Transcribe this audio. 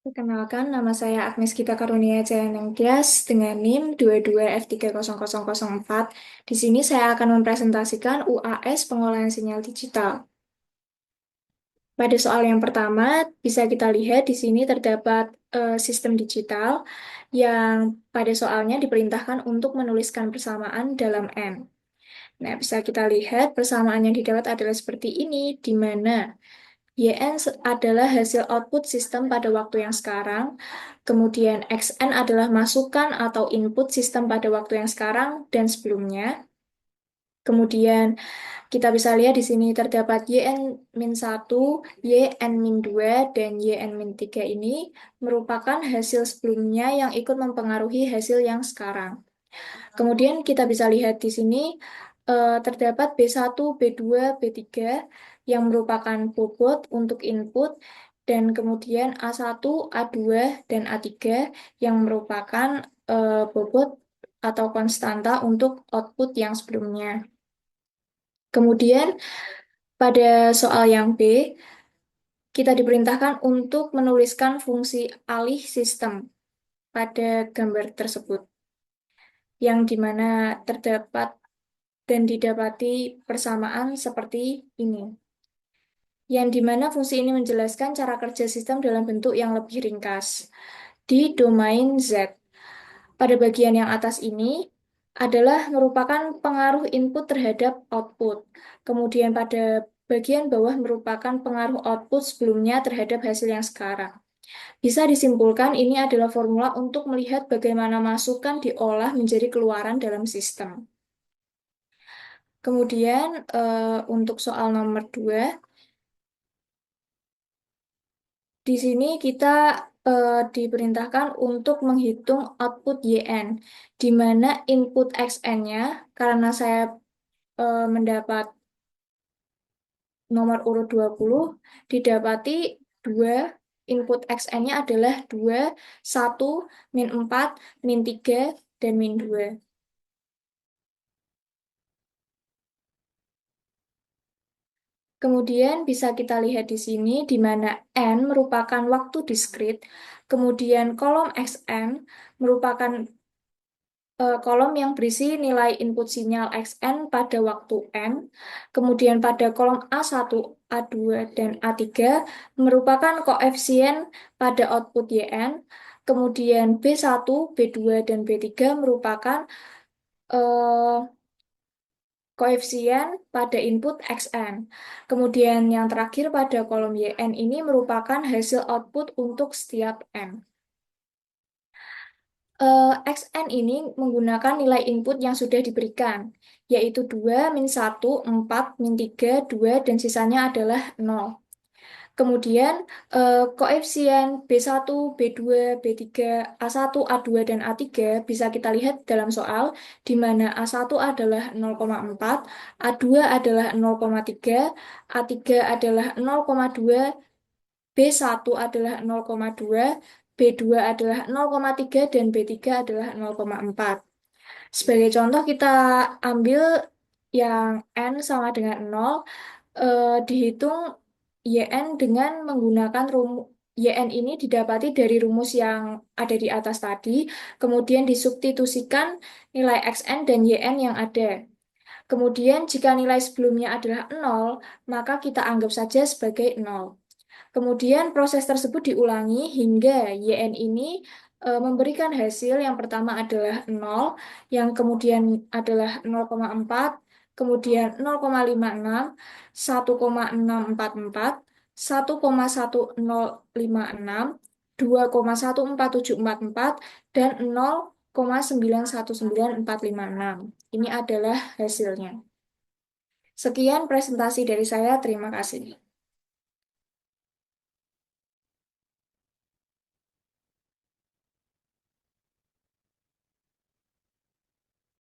Perkenalkan, nama saya Agnes Gita Karunia Jayanengtyas dengan NIM 22F30004. Di sini saya akan mempresentasikan UAS Pengolahan Sinyal Digital. Pada soal yang pertama, bisa kita lihat di sini terdapat sistem digital yang pada soalnya diperintahkan untuk menuliskan persamaan dalam N. Nah, bisa kita lihat persamaan yang didapat adalah seperti ini, di mana YN adalah hasil output sistem pada waktu yang sekarang, kemudian XN adalah masukan atau input sistem pada waktu yang sekarang dan sebelumnya. Kemudian kita bisa lihat di sini terdapat YN-1, YN-2, dan YN-3 ini merupakan hasil sebelumnya yang ikut mempengaruhi hasil yang sekarang. Kemudian kita bisa lihat di sini terdapat B1, B2, B3 yang merupakan bobot untuk input dan kemudian A1, A2, dan A3 yang merupakan bobot atau konstanta untuk output yang sebelumnya. Kemudian pada soal yang B, kita diperintahkan untuk menuliskan fungsi alih sistem pada gambar tersebut, yang dimana terdapat dan didapati persamaan seperti ini. Yang dimana fungsi ini menjelaskan cara kerja sistem dalam bentuk yang lebih ringkas. Di domain Z, pada bagian yang atas ini adalah merupakan pengaruh input terhadap output. Kemudian pada bagian bawah merupakan pengaruh output sebelumnya terhadap hasil yang sekarang. Bisa disimpulkan ini adalah formula untuk melihat bagaimana masukan diolah menjadi keluaran dalam sistem. Kemudian untuk soal nomor 2, di sini kita diperintahkan untuk menghitung output YN, di mana input XN-nya, karena saya mendapat nomor urut 20, didapati 2, input XN-nya adalah 2, 1, min 4, min 3, dan min 2. Kemudian bisa kita lihat di sini di mana N merupakan waktu diskrit, kemudian kolom XN merupakan kolom yang berisi nilai input sinyal XN pada waktu N, kemudian pada kolom A1, A2, dan A3 merupakan koefisien pada output YN, kemudian B1, B2, dan B3 merupakan eh, koefisien pada input XN. Kemudian yang terakhir pada kolom YN ini merupakan hasil output untuk setiap N. XN ini menggunakan nilai input yang sudah diberikan, yaitu 2, min 1, 4, min 3, 2, dan sisanya adalah 0. Kemudian koefisien B1, B2, B3, A1, A2, dan A3 bisa kita lihat dalam soal di mana A1 adalah 0,4, A2 adalah 0,3, A3 adalah 0,2, B1 adalah 0,2, B2 adalah 0,3, dan B3 adalah 0,4. Sebagai contoh kita ambil yang N sama dengan 0, dihitung YN dengan menggunakan rumus YN ini didapati dari rumus yang ada di atas tadi, kemudian disubstitusikan nilai XN dan YN yang ada. Kemudian jika nilai sebelumnya adalah 0, maka kita anggap saja sebagai 0. Kemudian proses tersebut diulangi hingga YN ini memberikan hasil yang pertama adalah 0, yang kemudian adalah 0,4, kemudian 0,56, 1,644, 1,1056, 2,14744, dan 0,919456. Ini adalah hasilnya. Sekian presentasi dari saya, terima kasih.